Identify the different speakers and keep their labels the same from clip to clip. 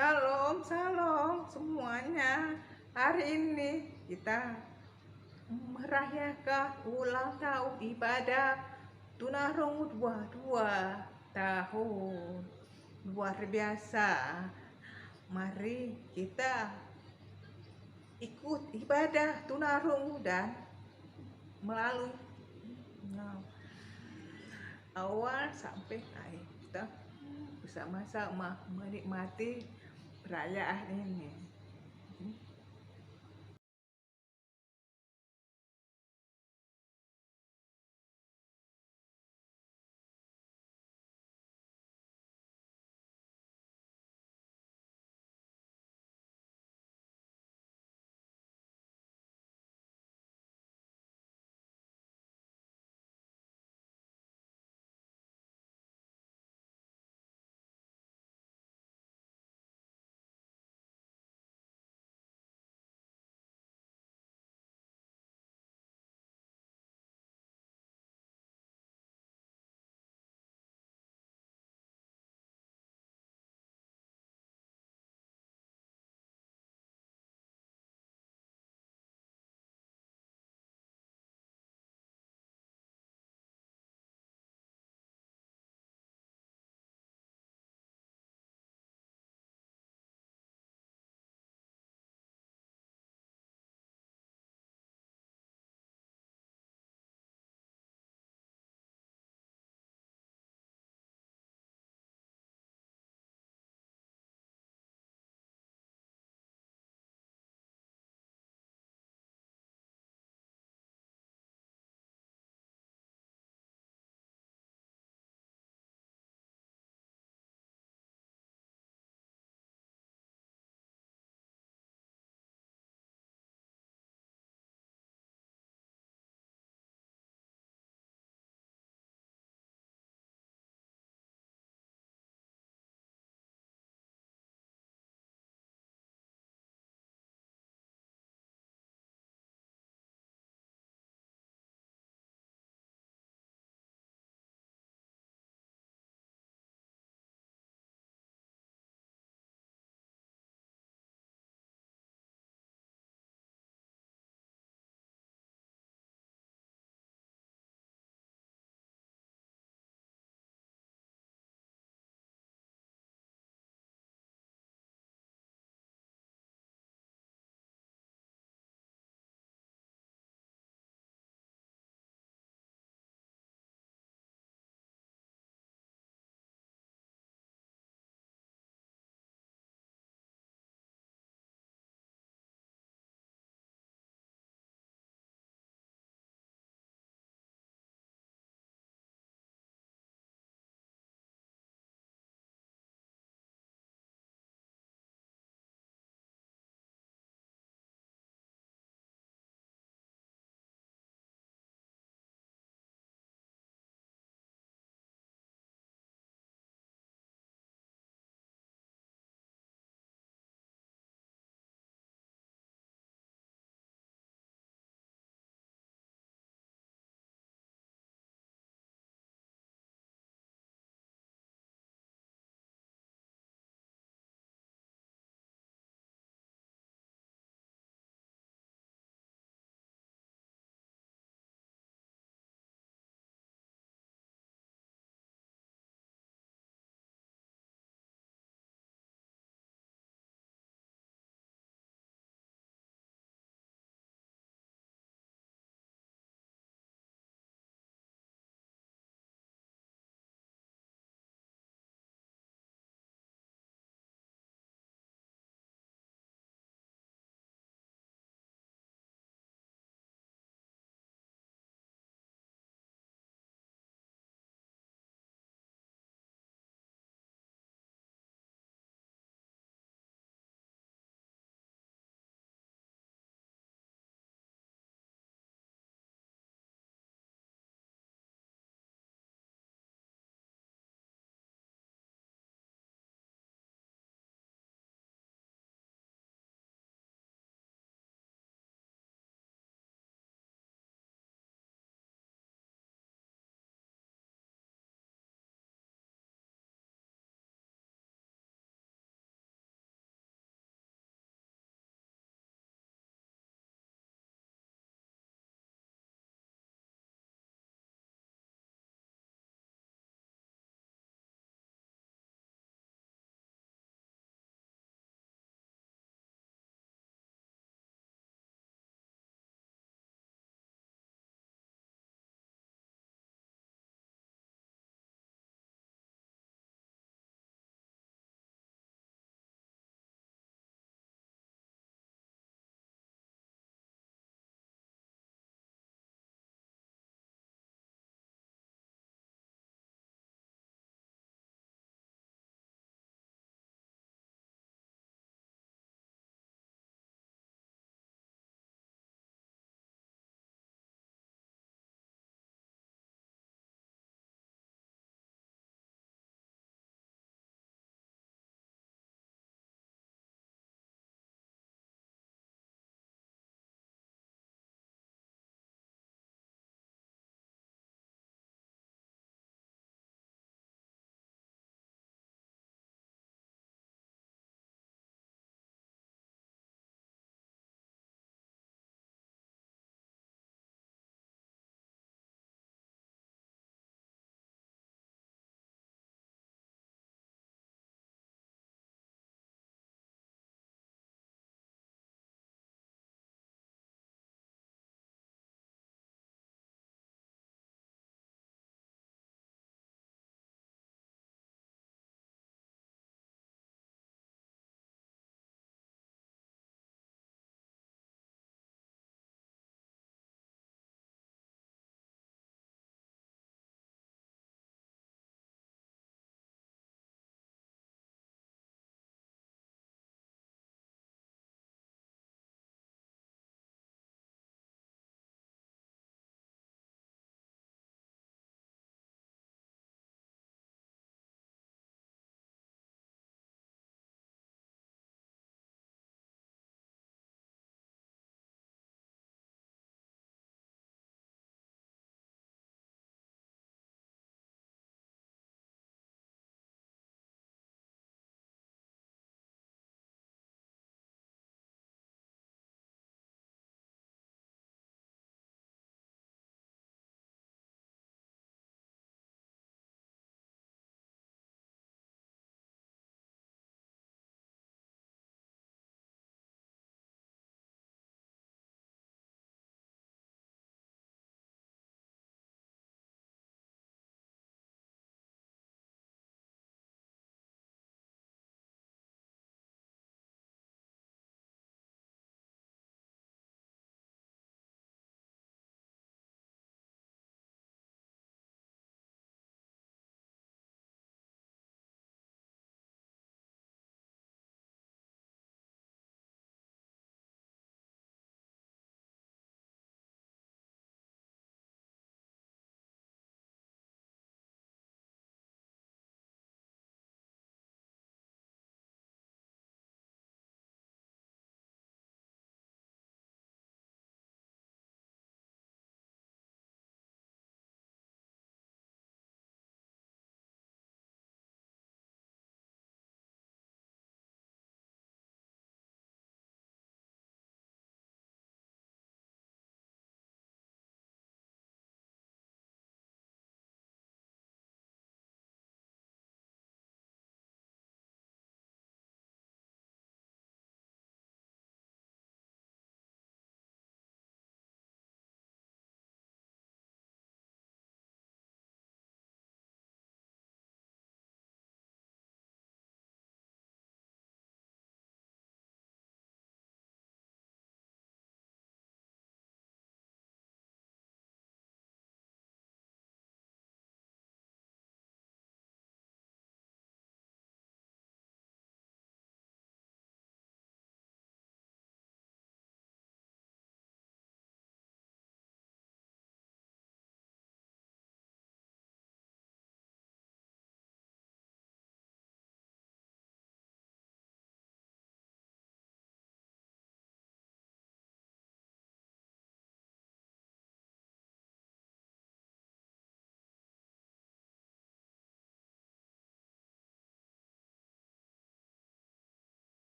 Speaker 1: Shalom, shalom semuanya. Hari ini kita merayakan ulang tahun ibadah tunarungu 22 tahun. Luar biasa. Mari kita ikut ibadah tunarungu dan melalui awal sampai akhir kita bersama-sama menikmati perayaan ini.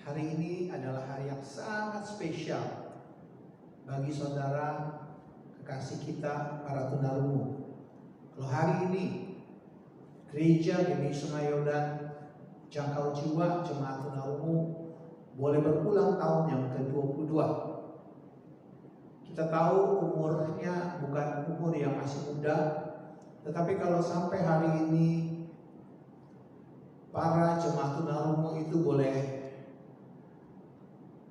Speaker 2: Hari ini adalah hari yang sangat spesial bagi saudara kekasih kita para tunarungu. Kalau hari ini gereja GBI Sungai Yordan Jangkau Jiwa Jemaat Tunarungu boleh berulang tahun yang ke-22. Kita tahu umurnya bukan umur yang masih muda, tetapi kalau sampai hari ini para jemaat tunarungu itu boleh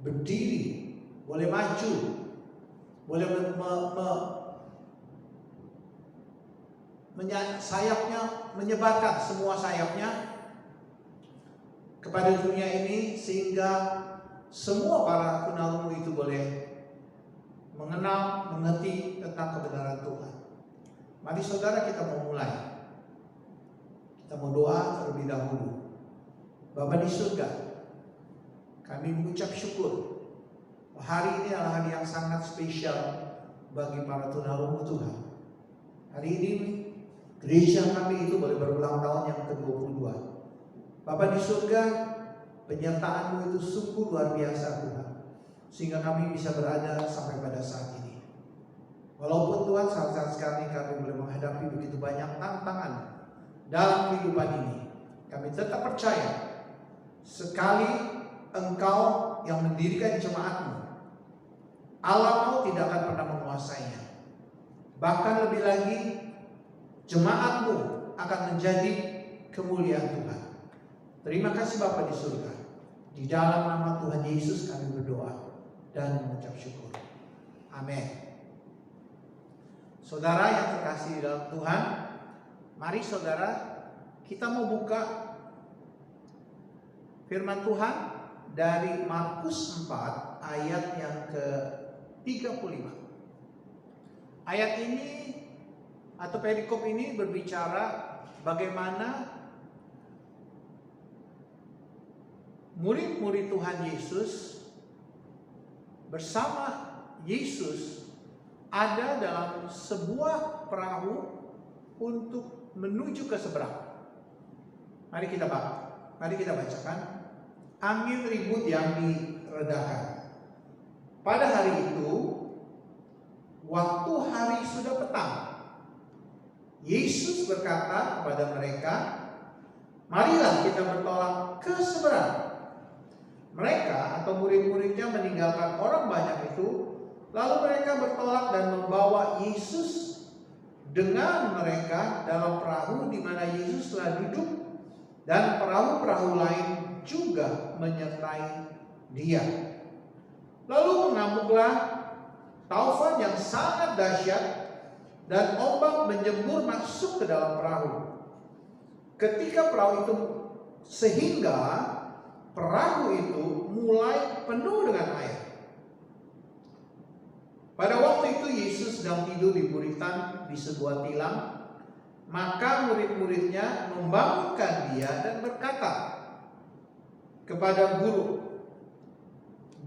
Speaker 2: berdiri, boleh maju, boleh sayapnya, menyebarkan semua sayapnya kepada dunia ini, sehingga semua para tunarungu itu boleh mengenal, mengerti tentang kebenaran Tuhan. Mari saudara, kita mau mulai. Kita mau doa terlebih dahulu. Bapa di surga, kami mengucap syukur. Hari ini adalah hari yang sangat spesial bagi para tunarungu Tuhan. Hari ini gereja kami itu boleh berulang tahun yang ke-22. Bapa di surga, penyertaan-Mu itu sungguh luar biasa Tuhan, sehingga kami bisa berada sampai pada saat ini. Walaupun Tuhan saat-saat sekarang ini kami boleh menghadapi begitu banyak tantangan dalam kehidupan ini, kami tetap percaya sekali Engkau yang mendirikan jemaat-Mu, Allah-Mu tidak akan pernah menguasainya. Bahkan lebih lagi, jemaat-Mu akan menjadi kemuliaan Tuhan. Terima kasih Bapa di surga. Di dalam nama Tuhan Yesus kami berdoa dan mengucap syukur. Amin. Saudara yang terkasih dalam Tuhan, mari saudara, kita mau buka firman Tuhan dari Markus 4 ayat yang ke-35. Ayat ini atau perikop ini berbicara bagaimana murid-murid Tuhan Yesus bersama Yesus ada dalam sebuah perahu untuk menuju ke seberang. Mari kita bacakan. Angin ribut yang diredakan. Pada hari itu, waktu hari sudah petang, Yesus berkata kepada mereka, "Marilah kita bertolak ke seberang." Mereka atau murid-muridnya meninggalkan orang banyak itu, lalu mereka bertolak dan membawa Yesus dengan mereka dalam perahu di mana Yesus telah duduk, dan perahu-perahu lain juga menyertai Dia. Lalu mengamuklah taufan yang sangat dahsyat dan ombak menjembur masuk ke dalam perahu. Ketika perahu itu sehingga perahu itu mulai penuh dengan air. Pada waktu itu Yesus sedang tidur di buritan di sebuah tilam. Maka murid-muridnya membangunkan Dia dan berkata kepada guru,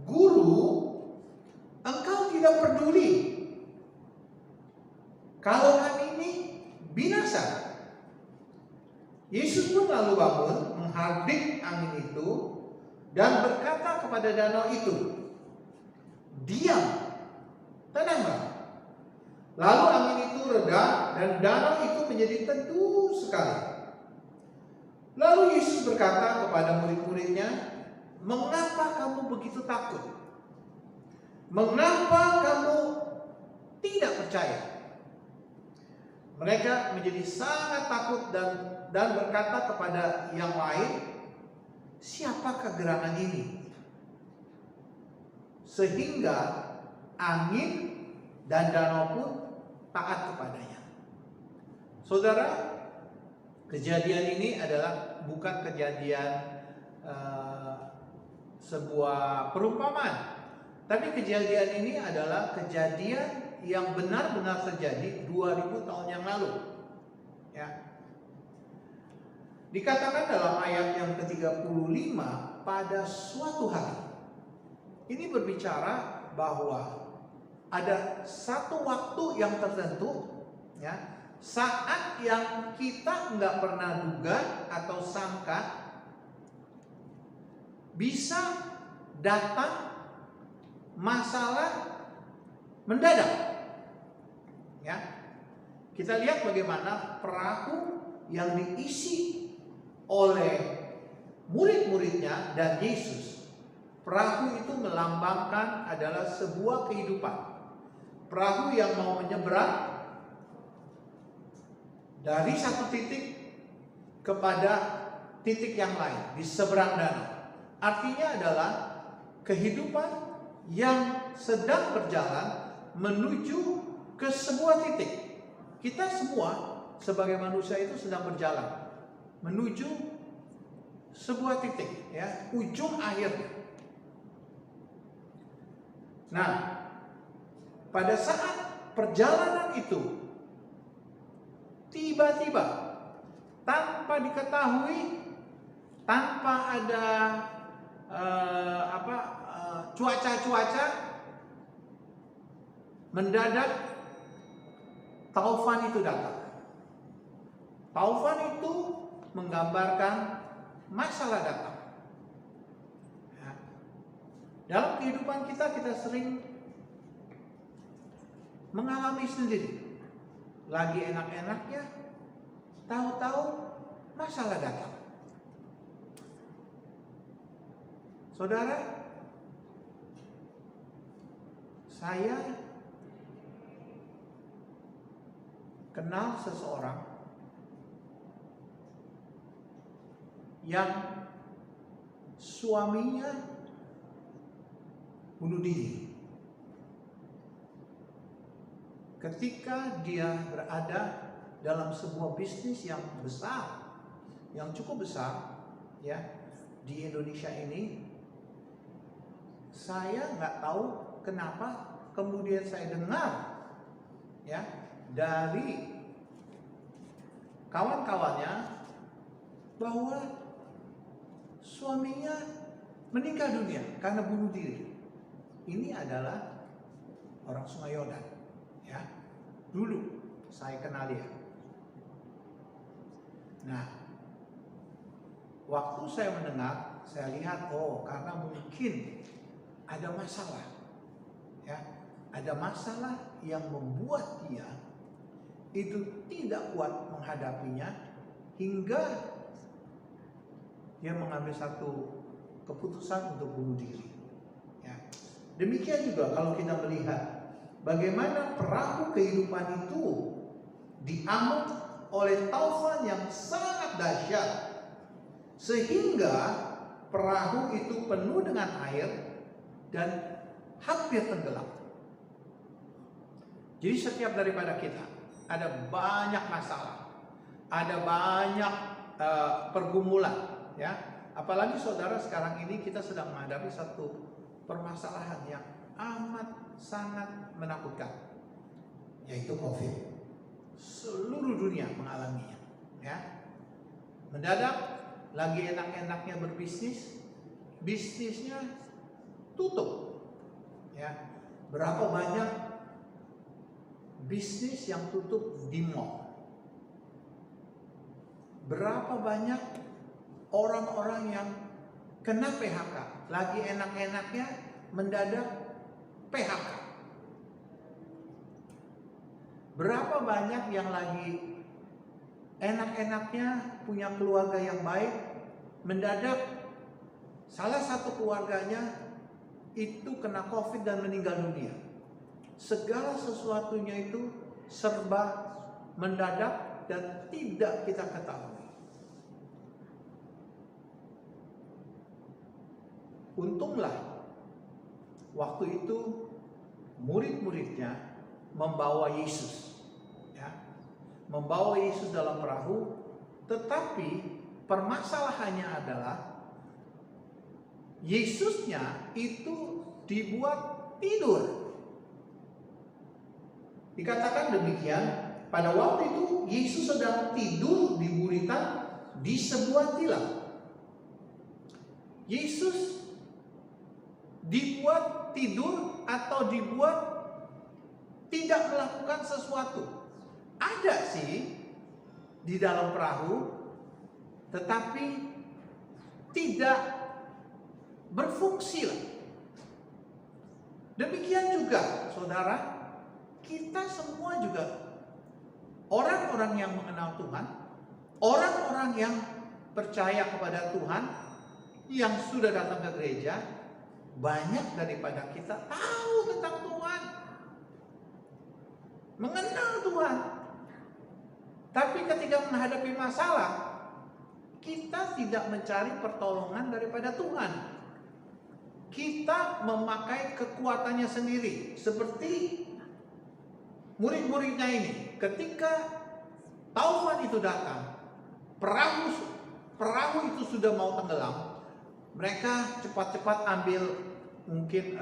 Speaker 2: "Guru, Engkau tidak peduli kalau kami ini binasa." Yesus pun lalu bangun, menghardik angin itu dan berkata kepada danau itu, "Diam, tenanglah." Lalu angin itu reda dan danau itu menjadi teduh sekali. Lalu Yesus berkata kepada murid-muridnya, "Mengapa kamu begitu takut? Mengapa kamu tidak percaya?" Mereka menjadi sangat takut dan berkata kepada yang lain, "Siapakah gerangan ini sehingga angin dan danau pun taat kepadanya?" Saudara, kejadian ini adalah bukan kejadian sebuah perumpamaan, tapi kejadian ini adalah kejadian yang benar-benar terjadi 2000 tahun yang lalu. Ya. Dikatakan dalam ayat yang ke-35, pada suatu hari. Ini berbicara bahwa ada satu waktu yang tertentu, ya, saat yang kita nggak pernah duga atau sangka bisa datang masalah mendadak. Ya. Kita lihat bagaimana perahu yang diisi oleh murid-muridnya dan Yesus. Perahu itu melambangkan adalah sebuah kehidupan. Perahu yang mau menyeberang dari satu titik kepada titik yang lain di seberang danau. Artinya adalah kehidupan yang sedang berjalan menuju ke sebuah titik. Kita semua sebagai manusia itu sedang berjalan menuju sebuah titik, ya, ujung akhirnya. Nah, pada saat perjalanan itu tiba-tiba tanpa diketahui, tanpa ada cuaca-cuaca, mendadak taufan itu datang. Taufan itu menggambarkan masalah datang. Ya. Dalam kehidupan kita sering mengalami sendiri. Lagi enak-enaknya, tahu-tahu masalah datang. Saudara, saya kenal seseorang yang suaminya bunuh diri ketika dia berada dalam sebuah bisnis yang besar, yang cukup besar, ya, di Indonesia ini. Saya nggak tahu kenapa kemudian saya dengar, ya, dari kawan-kawannya bahwa suaminya meninggal dunia karena bunuh diri. Ini adalah orang Sungai Yordan, ya. Dulu saya kenal dia. Nah, waktu saya mendengar, saya lihat, oh, karena mungkin ada masalah, ya, ada masalah yang membuat dia itu tidak kuat menghadapinya hingga dia mengambil satu keputusan untuk bunuh diri. Ya. Demikian juga kalau kita melihat bagaimana perahu kehidupan itu diamuk oleh taufan yang sangat dahsyat, sehingga perahu itu penuh dengan air dan hampir tenggelam. Jadi setiap daripada kita ada banyak masalah, ada banyak pergumulan, ya. Apalagi saudara, sekarang ini kita sedang menghadapi satu permasalahan yang amat sangat menakutkan, yaitu COVID. Seluruh dunia mengalaminya, ya. Mendadak lagi enak-enaknya berbisnis, bisnisnya tutup, ya. Berapa banyak bisnis yang tutup di mall? Berapa banyak orang-orang yang kena PHK? Lagi enak-enaknya mendadak PHK. Berapa banyak yang lagi enak-enaknya punya keluarga yang baik, mendadak salah satu keluarganya itu kena COVID dan meninggal dunia. Segala sesuatunya itu serba mendadak dan tidak kita ketahui. Untunglah waktu itu murid-muridnya membawa Yesus, ya, membawa Yesus dalam perahu, tetapi permasalahannya adalah Yesusnya itu dibuat tidur. Dikatakan demikian, pada waktu itu Yesus sedang tidur di buritan di sebuah tilam. Yesus dibuat tidur atau dibuat tidak melakukan sesuatu. Ada sih di dalam perahu, tetapi tidak berfungsi lah. Demikian juga, saudara, kita semua juga orang-orang yang mengenal Tuhan, orang-orang yang percaya kepada Tuhan, yang sudah datang ke gereja, banyak daripada kita tahu tentang Tuhan, mengenal Tuhan. Tapi ketika menghadapi masalah, kita tidak mencari pertolongan daripada Tuhan. Kita memakai kekuatannya sendiri. Seperti murid-muridnya ini, ketika taufan itu datang, perahu itu sudah mau tenggelam, mereka cepat-cepat ambil mungkin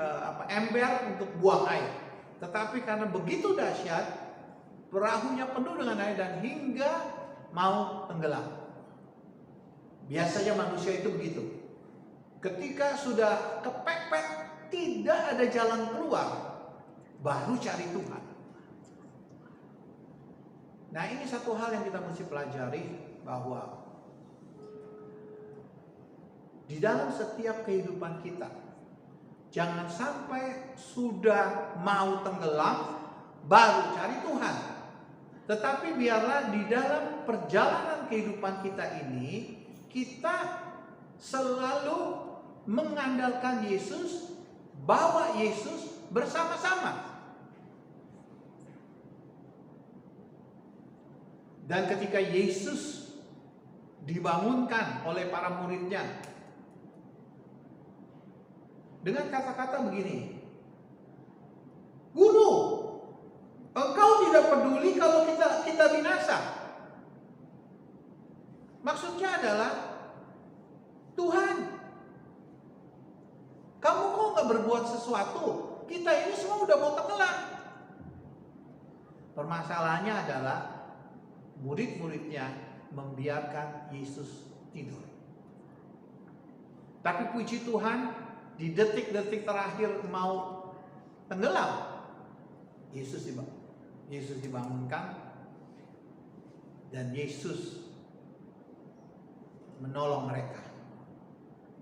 Speaker 2: ember untuk buang air. Tetapi karena begitu dahsyat, perahunya penuh dengan air dan hingga mau tenggelam. Biasanya manusia itu begitu. Ketika sudah kepepet, tidak ada jalan keluar, baru cari Tuhan. Nah, ini satu hal yang kita mesti pelajari, bahwa di dalam setiap kehidupan kita, jangan sampai sudah mau tenggelam baru cari Tuhan. Tetapi biarlah di dalam perjalanan kehidupan kita ini, kita selalu mengandalkan Yesus, bawa Yesus bersama-sama. Dan ketika Yesus dibangunkan oleh para muridnya dengan kata-kata begini, "Guru, engkau tidak peduli kalau kita binasa." Maksudnya adalah, Tuhan, kamu kok nggak berbuat sesuatu? Kita ini semua udah mau tenggelam. Permasalahannya adalah murid-muridnya membiarkan Yesus tidur. Tapi puji Tuhan, di detik-detik terakhir mau tenggelam, Yesus dibangunkan, dan Yesus menolong mereka.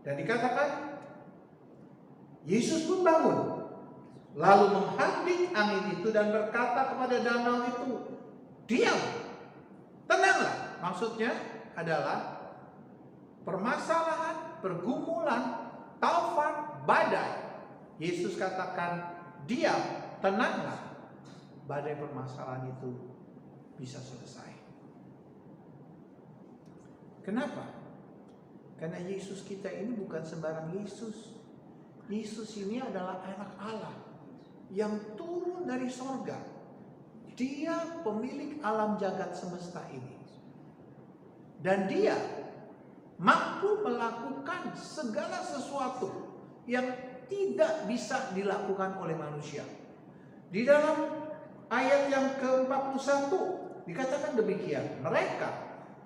Speaker 2: Dan dikatakan Yesus pun bangun, lalu menghardik angin itu dan berkata kepada danau itu, "Diam, tenanglah." Maksudnya adalah permasalahan, pergumulan, taufan, badai. Yesus katakan, "Diam, tenanglah." Badai permasalahan itu bisa selesai. Kenapa? Karena Yesus kita ini bukan sembarang Yesus. Yesus ini adalah anak Allah yang turun dari sorga. Dia pemilik alam jagat semesta ini. Dan dia mampu melakukan segala sesuatu yang tidak bisa dilakukan oleh manusia. Di dalam ayat yang ke-41 dikatakan demikian,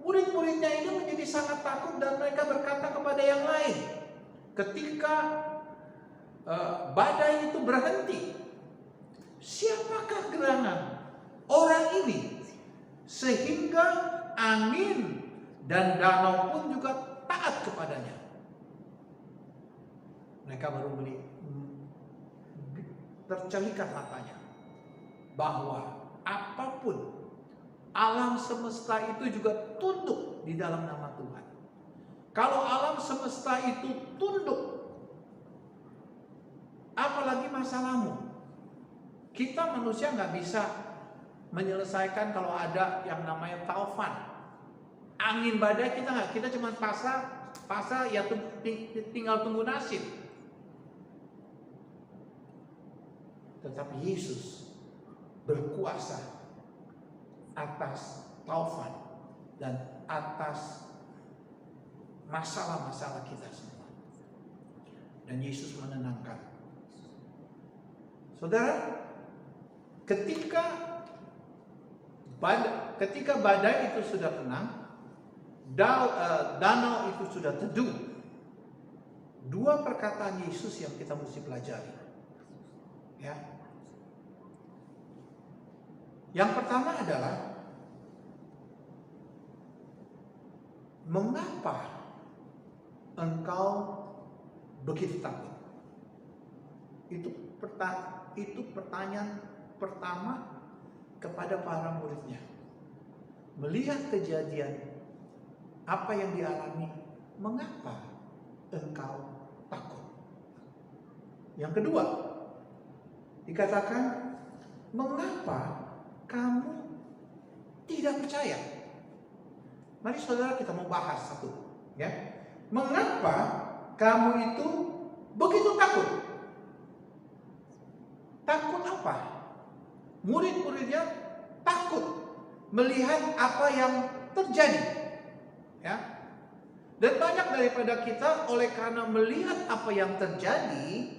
Speaker 2: murid-muridnya ini menjadi sangat takut dan mereka berkata kepada yang lain, ketika badai itu berhenti, "Siapakah gerangan orang ini sehingga angin dan danau pun juga taat kepadanya?" Mereka baru tercelikat matanya bahwa apapun alam semesta itu juga tunduk di dalam nama Tuhan. Kalau alam semesta itu tunduk, apalagi masalahmu. Kita manusia nggak bisa menyelesaikan kalau ada yang namanya taufan, angin badai. Kita cuma pasal ya tinggal tunggu nasib. Tetapi Yesus berkuasa atas taufan dan atas masalah-masalah kita semua. Dan Yesus menenangkan. Saudara, ketika badai itu sudah tenang, danau itu sudah teduh, dua perkataan Yesus yang kita mesti pelajari. Ya. Yang pertama adalah, mengapa engkau begitu takut? Itu pertanyaan pertama kepada para muridnya. Melihat kejadian apa yang dialami, mengapa engkau takut? Yang kedua, dikatakan, mengapa kamu tidak percaya? Mari saudara kita mau bahas satu, ya. Mengapa kamu itu begitu takut? Takut apa? Murid-muridnya takut melihat apa yang terjadi, ya. Dan banyak daripada kita oleh karena melihat apa yang terjadi,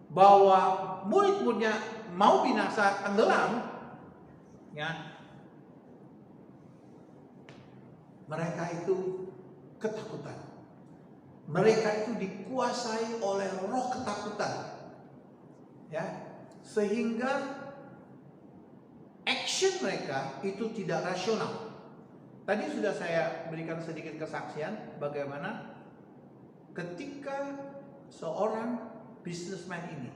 Speaker 2: bahwa murid-muridnya mau binasa tenggelam, ya, mereka itu ketakutan. Mereka itu dikuasai oleh roh ketakutan, ya, sehingga action mereka itu tidak rasional. Tadi sudah saya berikan sedikit kesaksian bagaimana ketika seorang businessman ini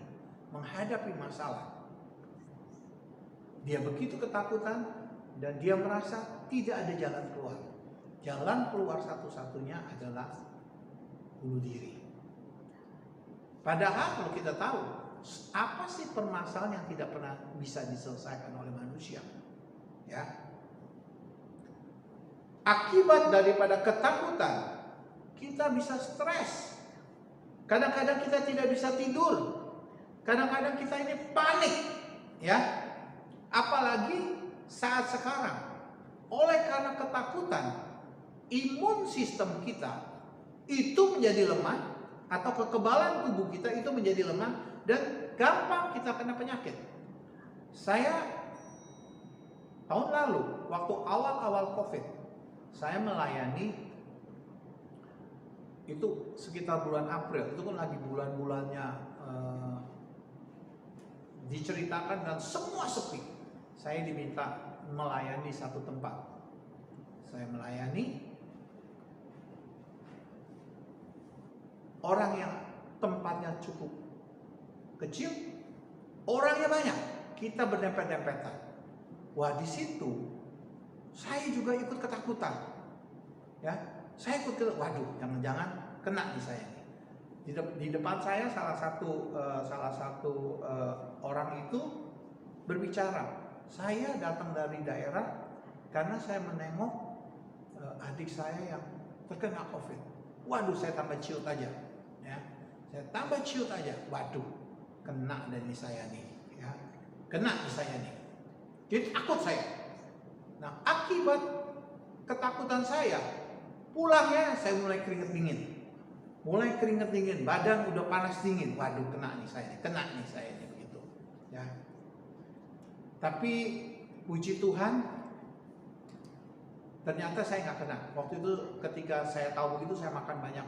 Speaker 2: menghadapi masalah, dia begitu ketakutan dan dia merasa tidak ada jalan keluar. Jalan keluar satu-satunya adalah bunuh diri. Padahal kalau kita tahu, apa sih permasalahan yang tidak pernah bisa diselesaikan oleh manusia? Ya. Akibat daripada ketakutan, kita bisa stres. Kadang-kadang kita tidak bisa tidur. Kadang-kadang kita ini panik, ya. Apalagi saat sekarang, oleh karena ketakutan, imun sistem kita itu menjadi lemah, atau kekebalan tubuh kita itu menjadi lemah dan gampang kita kena penyakit. Saya tahun lalu waktu awal-awal COVID, saya melayani itu sekitar bulan April, itu kan lagi bulan-bulannya diceritakan dan semua sepi. Saya diminta melayani satu tempat. Saya melayani orang yang tempatnya cukup kecil, orangnya banyak, kita berdempet-dempetan. Wah, di situ saya juga ikut ketakutan, ya. Saya ikut waduh, jangan-jangan kena di saya. Di depan saya salah satu orang itu berbicara. Saya datang dari daerah karena saya menengok adik saya yang terkena COVID. Waduh, saya tambah ciut aja, ya. Saya tambah ciut aja. Waduh, kena dari saya nih, ya. Kena di saya nih. Jadi takut saya. Nah, akibat ketakutan saya, pulangnya saya mulai keringet dingin, badan udah panas dingin. Waduh, kena nih saya nih begitu, ya. Tapi puji Tuhan, ternyata saya nggak kena. Waktu itu ketika saya tahu begitu, saya makan banyak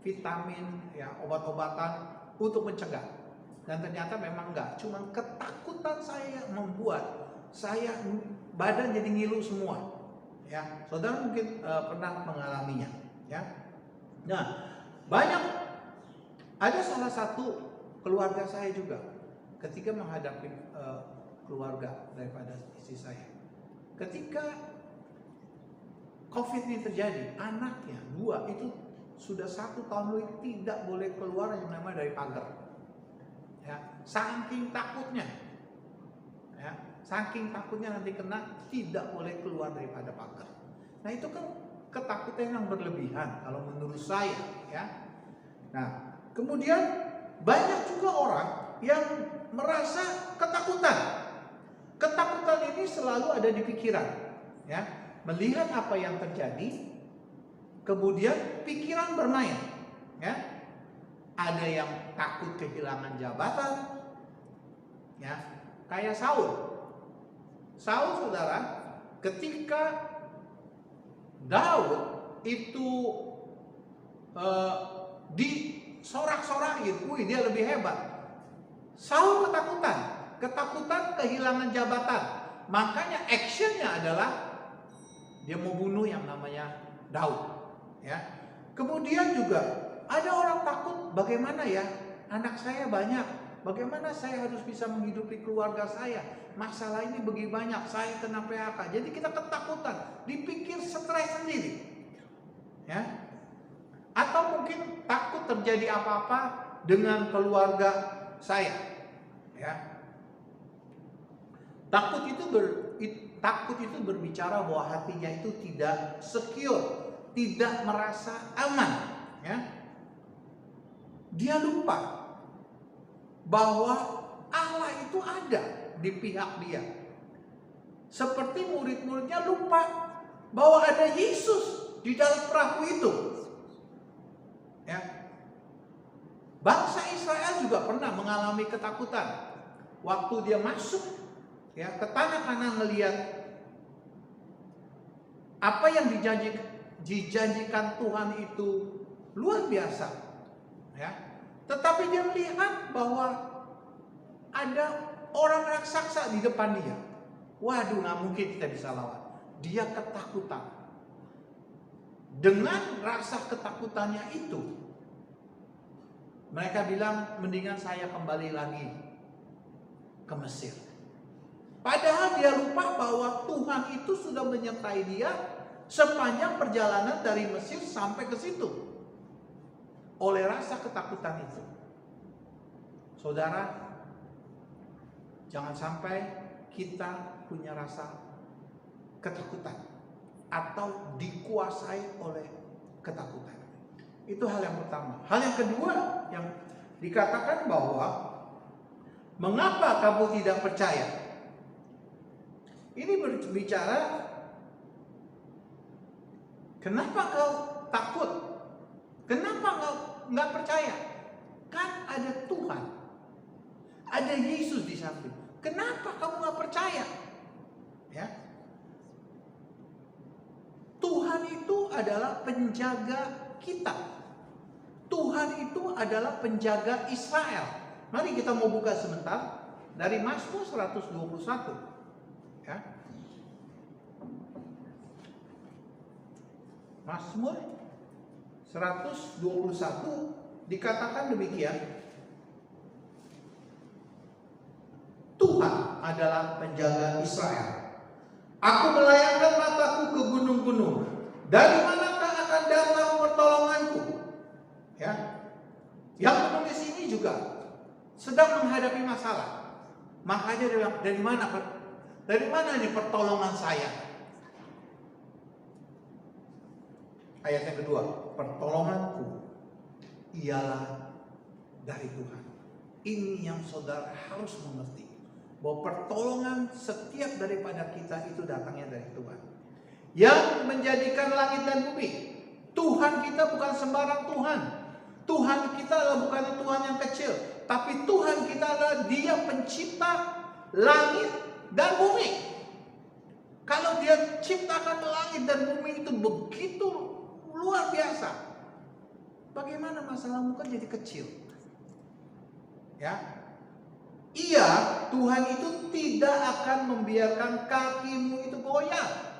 Speaker 2: vitamin, ya, obat-obatan untuk mencegah. Dan ternyata memang enggak, cuma ketakutan saya membuat saya badan jadi ngilu semua, ya. Saudara mungkin pernah mengalaminya, ya. Nah, banyak, ada salah satu keluarga saya juga ketika menghadapi keluarga daripada istri saya, ketika COVID ini terjadi, anaknya 2 itu sudah 1 tahun lebih tidak boleh keluar yang namanya dari pagar, ya. Saking takutnya, ya, saking takutnya nanti kena, tidak boleh keluar daripada pagar. Nah, itu kan ketakutan yang berlebihan kalau menurut saya, ya. Nah, kemudian banyak juga orang yang merasa ketakutan. Ketakutan ini selalu ada di pikiran, ya. Melihat apa yang terjadi, kemudian pikiran bermain, ya. Ada yang takut kehilangan jabatan, ya. Kayak Saul, saudara, ketika Daud itu disorak-sorakin, dia lebih hebat. Saul ketakutan kehilangan jabatan. Makanya actionnya adalah dia mau bunuh yang namanya Daud, ya. Kemudian juga ada orang takut, bagaimana ya, anak saya banyak, Bagaimana saya harus bisa menghidupi keluarga saya? Masalah ini begitu banyak, saya kena PHK. Jadi kita ketakutan, dipikir stres sendiri. Ya. Atau mungkin takut terjadi apa-apa dengan keluarga saya. Ya. Takut itu berbicara bahwa hatinya itu tidak secure, tidak merasa aman. Ya. Dia lupa bahwa Allah itu ada di pihak dia. Seperti murid-muridnya lupa bahwa ada Yesus di dalam perahu itu. Ya. Bangsa Israel juga pernah mengalami ketakutan waktu dia masuk ya ke tanah Kanaan, melihat apa yang dijanjikan Tuhan itu luar biasa. Ya. Tetapi dia melihat bahwa ada orang raksasa di depan dia. Waduh, nggak mungkin kita bisa lawan. Dia ketakutan. Dengan rasa ketakutannya itu, mereka bilang, mendingan saya kembali lagi ke Mesir. Padahal dia lupa bahwa Tuhan itu sudah menyertai dia sepanjang perjalanan dari Mesir sampai ke situ. Oleh rasa ketakutan itu. Saudara, jangan sampai kita punya rasa ketakutan atau dikuasai oleh ketakutan. Itu hal yang pertama. Hal yang kedua yang dikatakan bahwa mengapa kamu tidak percaya? Ini berbicara kenapa kau takut? Kenapa kau nggak percaya? Kan ada Tuhan, ada Yesus di samping. Kenapa kamu nggak percaya? Ya, Tuhan itu adalah penjaga kita. Tuhan itu adalah penjaga Israel. Mari kita mau buka sebentar dari Mazmur 121. Ya. Mazmur 121 dikatakan demikian. Tuhan adalah penjaga Israel. Aku melayangkan mataku ke gunung-gunung. Dari manakah akan datang pertolonganku? Ya. Yang menulis ini juga sedang menghadapi masalah. Makanya dia bilang, dari mana ini pertolongan saya? Ayat yang kedua, pertolonganku ialah dari Tuhan. Ini yang saudara harus mengerti. Bahwa pertolongan setiap daripada kita itu datangnya dari Tuhan. Yang menjadikan langit dan bumi. Tuhan kita bukan sembarang Tuhan. Tuhan kita adalah bukan Tuhan yang kecil. Tapi Tuhan kita adalah Dia pencipta langit dan bumi. Kalau Dia ciptakan langit dan bumi itu begitu luar biasa. Bagaimana masalahmu kan jadi kecil? Ya. Iya, Tuhan itu tidak akan membiarkan kakimu itu goyah.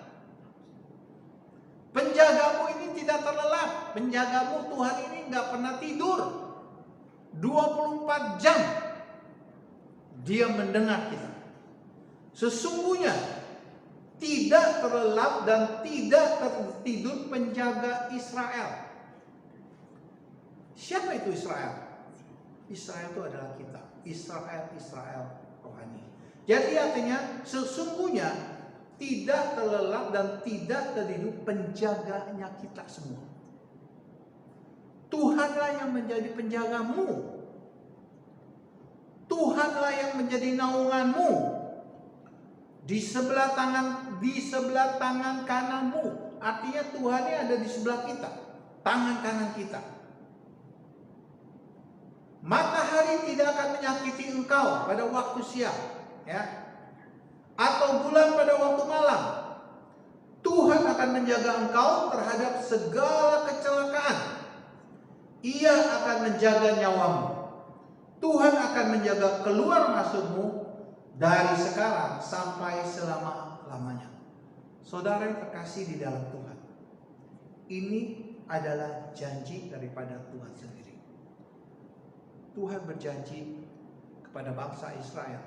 Speaker 2: Penjagamu ini tidak terlelap. Penjagamu Tuhan ini nggak pernah tidur. 24 jam Dia mendengar kita. Sesungguhnya tidak terlelap dan tidak tertidur penjaga Israel. Siapa itu Israel? Israel itu adalah kita. Israel rohani. Jadi artinya sesungguhnya tidak terlelap dan tidak tertidur penjaganya kita semua. Tuhanlah yang menjadi penjagamu. Tuhanlah yang menjadi naunganmu. Di sebelah tangan kananmu. Artinya Tuhannya ada di sebelah kita. Tangan kanan kita. Matahari tidak akan menyakiti engkau pada waktu siang, ya, atau bulan pada waktu malam. Tuhan akan menjaga engkau terhadap segala kecelakaan. Ia akan menjaga nyawamu. Tuhan akan menjaga keluar masukmu dari sekarang sampai selama-lamanya. Saudara yang terkasih di dalam Tuhan, ini adalah janji daripada Tuhan sendiri. Tuhan berjanji kepada bangsa Israel,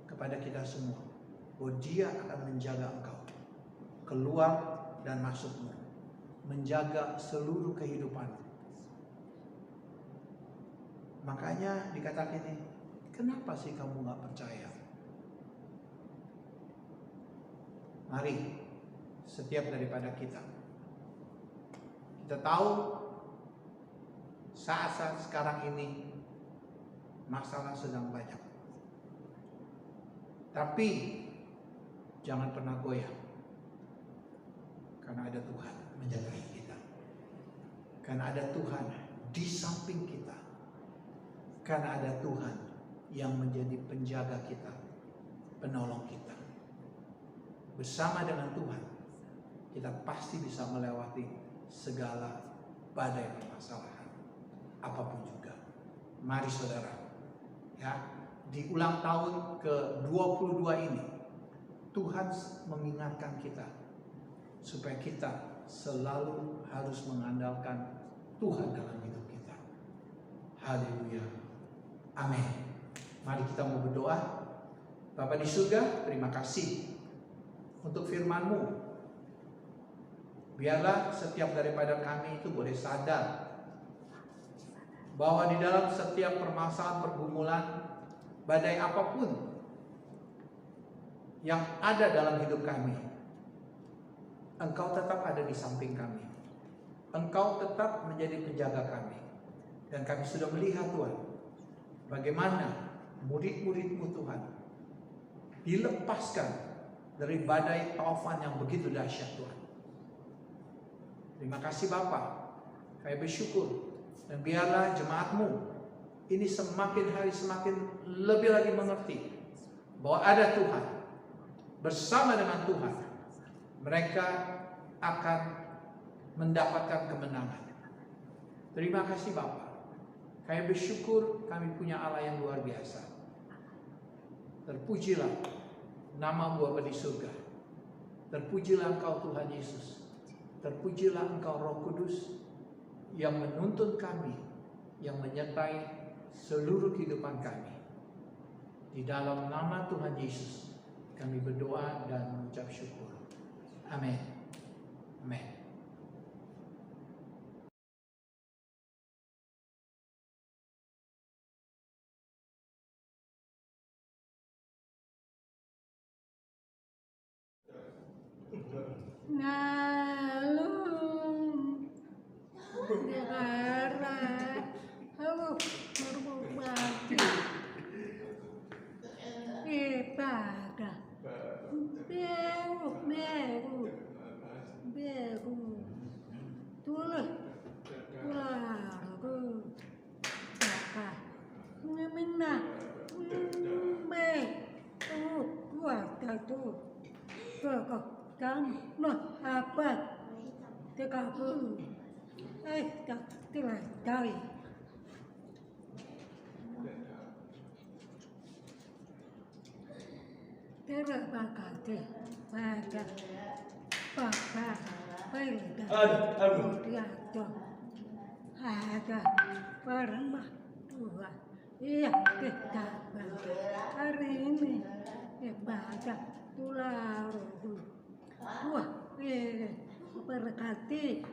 Speaker 2: kepada kita semua, bahwa Dia akan menjaga engkau keluar dan masukmu, menjaga seluruh kehidupan. Makanya dikatakan ini, kenapa sih kamu gak percaya? Mari, setiap daripada kita tahu saat-saat sekarang ini masalah sedang banyak. Tapi jangan pernah goyah, karena ada Tuhan menjaga kita, karena ada Tuhan di samping kita, karena ada Tuhan yang menjadi penjaga kita, penolong kita. Bersama dengan Tuhan, kita pasti bisa melewati segala badai permasalahan, apapun juga. Mari saudara, ya, di ulang tahun ke-22 ini, Tuhan mengingatkan kita supaya kita selalu harus mengandalkan Tuhan dalam hidup kita. Haleluya. Amin. Mari kita mau berdoa. Bapa di surga, terima kasih untuk firman-Mu. Biarlah setiap daripada kami itu boleh sadar bahwa di dalam setiap permasalahan, pergumulan, badai apapun yang ada dalam hidup kami, Engkau tetap ada di samping kami. Engkau tetap menjadi penjaga kami. Dan kami sudah melihat Tuhan, bagaimana murid-murid-Mu Tuhan dilepaskan dari badai taufan yang begitu dahsyat Tuhan. Terima kasih Bapa, kami bersyukur. Dan biarlah jemaat-Mu ini semakin hari semakin lebih lagi mengerti bahwa ada Tuhan. Bersama dengan Tuhan mereka akan mendapatkan kemenangan. Terima kasih Bapa. Kami bersyukur kami punya Allah yang luar biasa. Terpujilah nama-Mu Bapa di surga. Terpujilah Engkau Tuhan Yesus. Terpujilah Engkau Roh Kudus yang menuntun kami, yang menyertai seluruh kehidupan kami. Di dalam nama Tuhan Yesus kami berdoa dan mengucap syukur. Amin. Amin.
Speaker 3: Ngalung negara halo berbagi ibadah beru tulis lagu apa namanya buat itu kan apa tegakul tak tilai terbakati pada papa pelita diatur ada permah Tuhan iya kita hari ini ibadah tularu wah berkati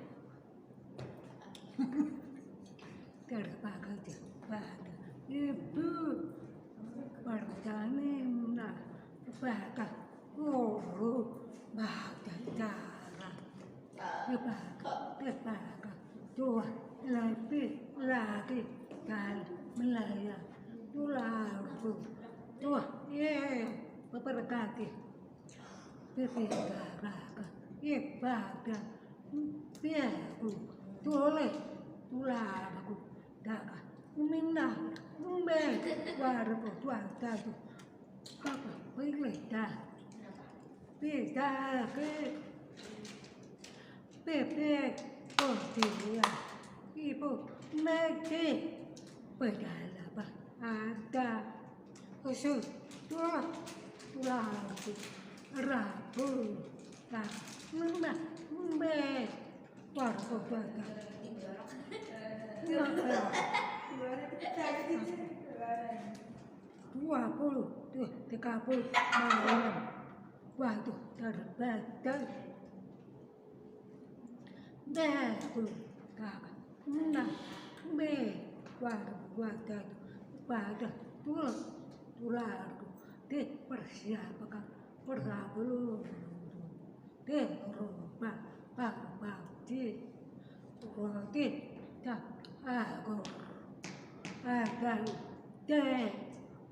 Speaker 3: terbakati pada ibu perjalanan baca baca cara baca dua lebih lagi kali melayang tularu dua berkati berkata ibadah biaru toleh tularu daga minna umbe wargo tuanta tu apa pelita pita ke pepe portia ibu meke pedala ba ada usul tua tularu rabu ta minna umbe wargo tuanta 20, 30 malam. Waktu terbatas. Aku kakak. Nah, waktu pada tularku dipersiapkan berlalu di rumah berbakti roti dan aku ada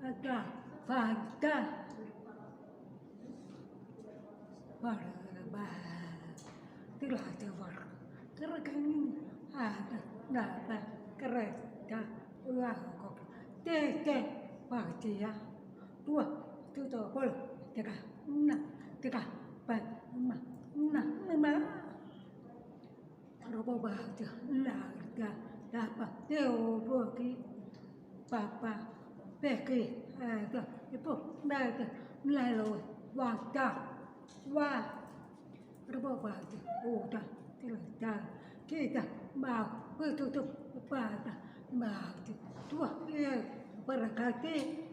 Speaker 3: ada pada berbakti telah terkini ada dapat kereta uangku titik bahagia 2, 70, 3, 6, 3, 4, 5, 6, 5. Robo bahagia larga dapat teobogi papa peki ada ibu mereka melalui waktu wah robo bahagia udah tidak kita mau betutup pada bahagia 2 berkati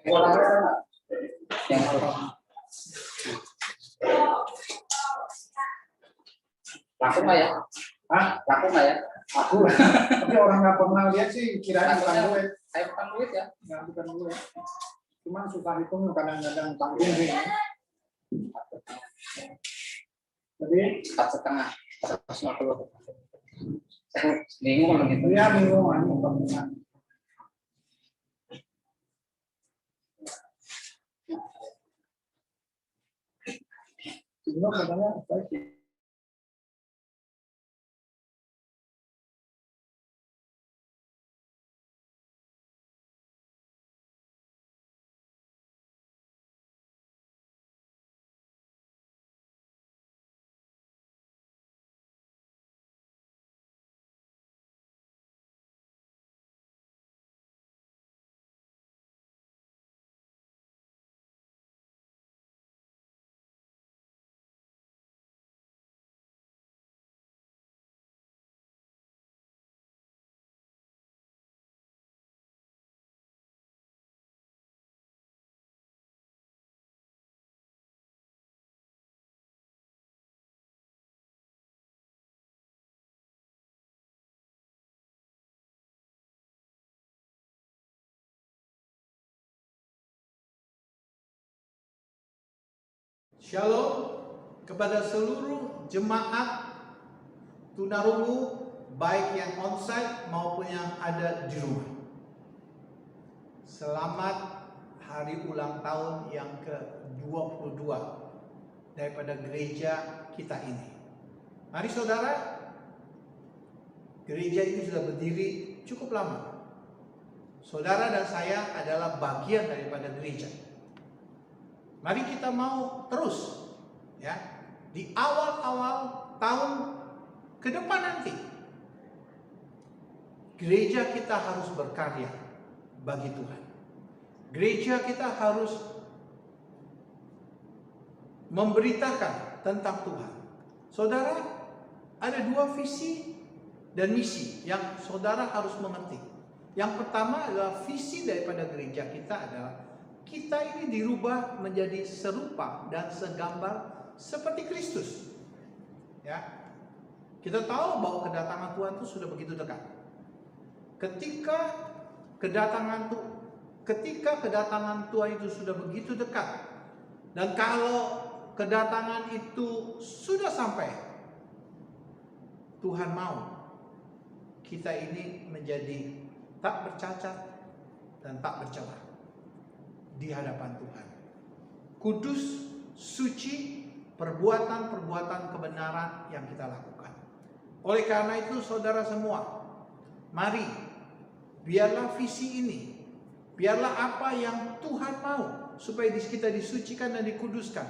Speaker 4: Olahraga ada nggak? Yang laku nggak ya?
Speaker 5: Hah?
Speaker 4: Laku nggak ya?
Speaker 5: Aku tapi orang nggak pernah lihat sih kirain bukan gue.
Speaker 4: Saya bukan duit ya.
Speaker 5: Nggak, bukan gue. Cuman suka hitung kadang-kadang tanggung sih. Jadi
Speaker 4: 4,5. 150. Bingung kalau gitu.
Speaker 5: ya bingung kan. Bingung katanya baik.
Speaker 2: Shalom kepada seluruh jemaat tunarungu, baik yang onsite maupun yang ada di rumah. Selamat hari ulang tahun yang ke-22 daripada gereja kita ini. Mari saudara, gereja ini sudah berdiri cukup lama. Saudara dan saya adalah bagian daripada gereja. Mari kita mau terus ya di awal-awal tahun ke depan nanti. Gereja kita harus berkarya bagi Tuhan. Gereja kita harus memberitakan tentang Tuhan. Saudara, ada dua visi dan misi yang saudara harus mengerti. Yang pertama adalah visi daripada gereja kita adalah kita ini dirubah menjadi serupa dan segambar seperti Kristus. Ya. Kita tahu bahwa kedatangan Tuhan itu sudah begitu dekat. Ketika kedatangan Tuhan itu sudah begitu dekat, dan kalau kedatangan itu sudah sampai, Tuhan mau kita ini menjadi tak bercacat dan tak bercelah di hadapan Tuhan. Kudus, suci, perbuatan-perbuatan kebenaran yang kita lakukan. Oleh karena itu saudara semua, mari biarlah visi ini, biarlah apa yang Tuhan mau supaya kita disucikan dan dikuduskan,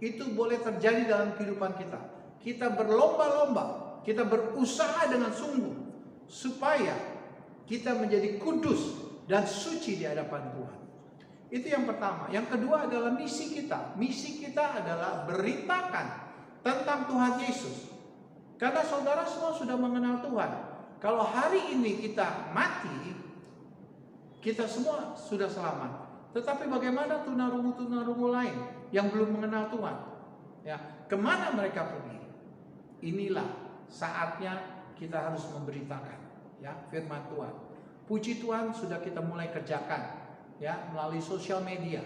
Speaker 2: itu boleh terjadi dalam kehidupan kita. Kita berlomba-lomba, kita berusaha dengan sungguh supaya kita menjadi kudus dan suci di hadapan Tuhan. Itu yang pertama. Yang kedua adalah misi kita. Misi kita adalah beritakan tentang Tuhan Yesus. Karena saudara semua sudah mengenal Tuhan. Kalau hari ini kita mati, kita semua sudah selamat. Tetapi bagaimana tunarungu-tunarungu lain yang belum mengenal Tuhan? Ya, kemana mereka pergi? Inilah saatnya kita harus memberitakan ya firman Tuhan. Puji Tuhan sudah kita mulai kerjakan ya melalui sosial media,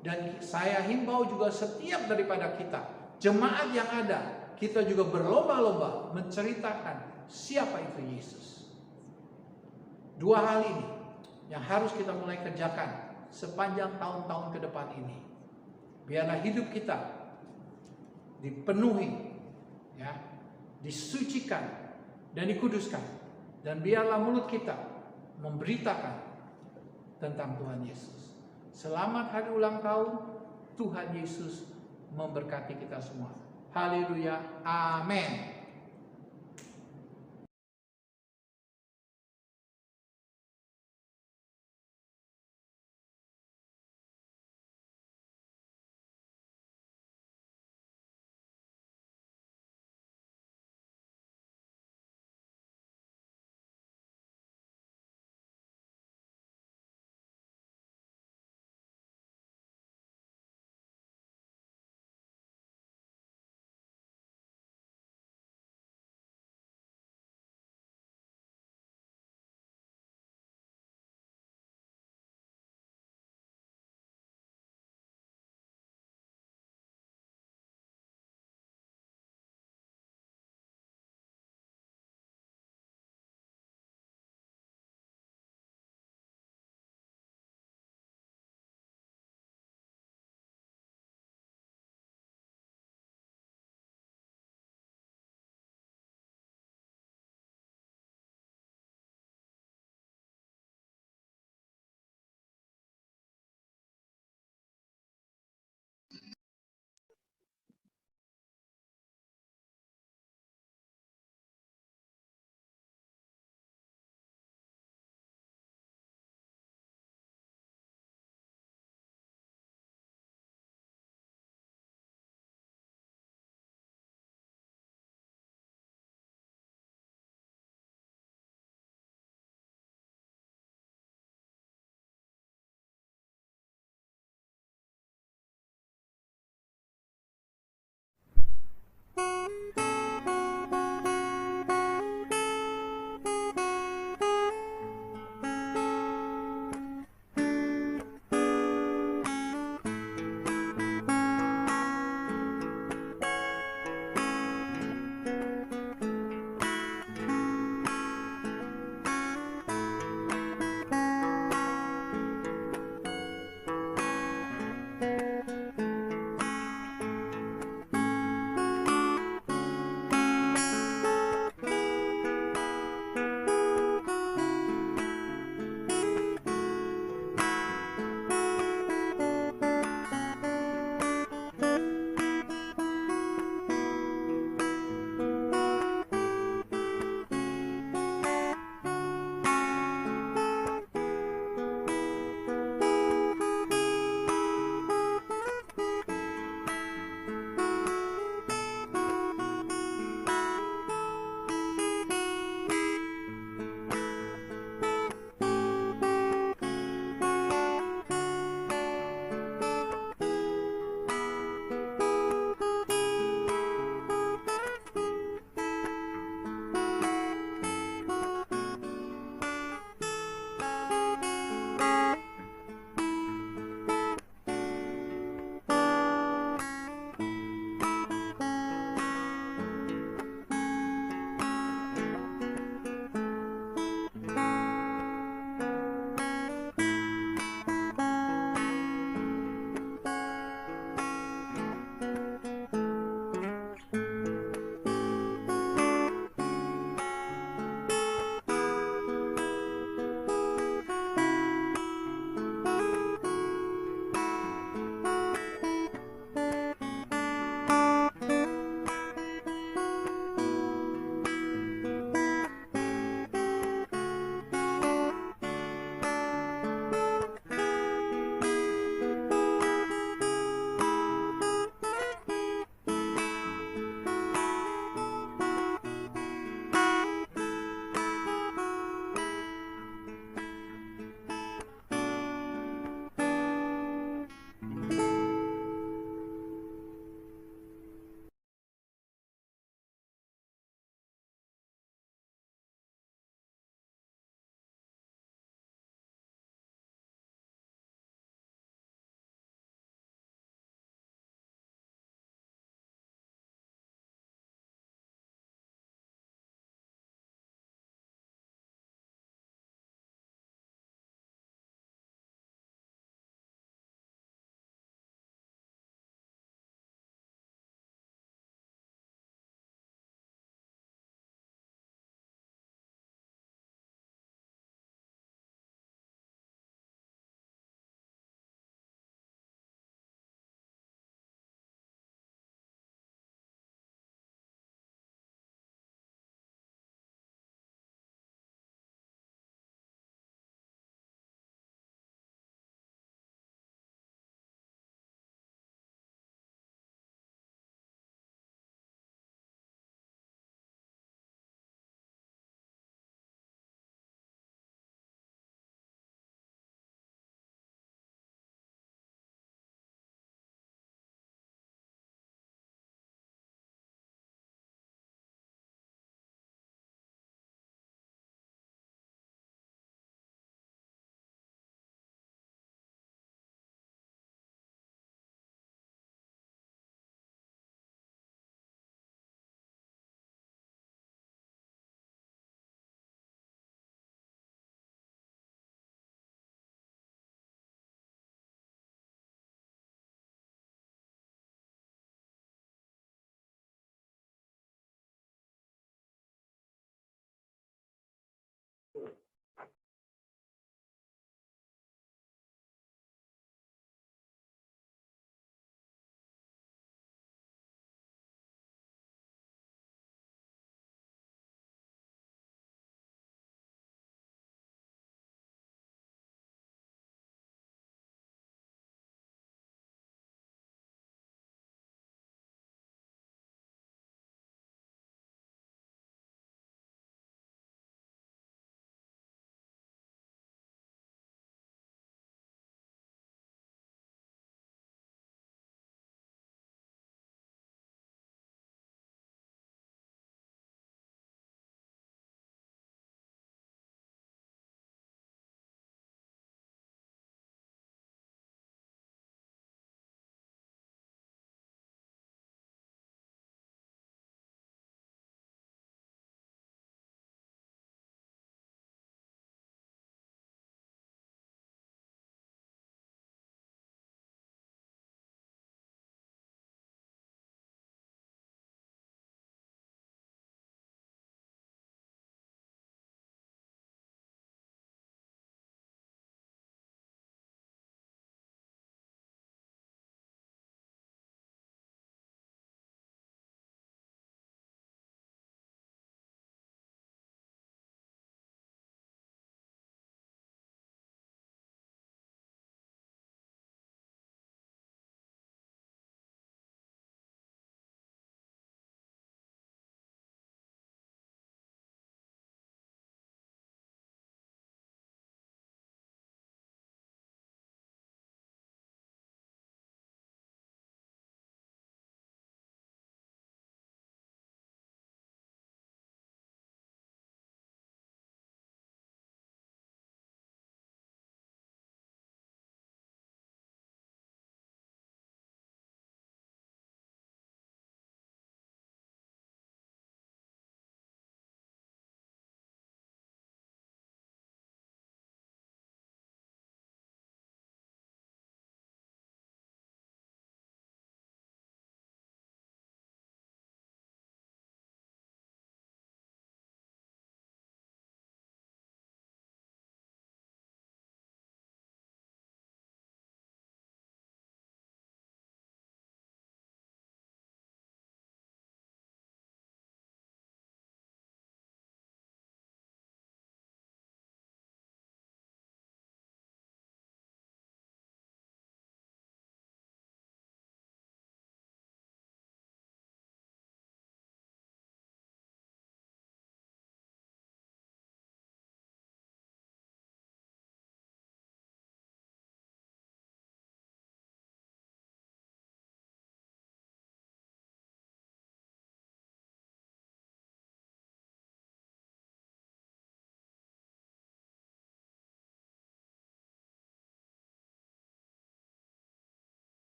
Speaker 2: dan saya himbau juga setiap daripada kita jemaat yang ada, kita juga berlomba-lomba menceritakan siapa itu Yesus. Dua hal ini yang harus kita mulai kerjakan sepanjang tahun-tahun ke depan ini. Biarlah hidup kita dipenuhi ya, disucikan dan dikuduskan, dan biarlah mulut kita memberitakan tentang Tuhan Yesus. Selamat hari ulang tahun. Tuhan Yesus memberkati kita semua. Haleluya. Amin.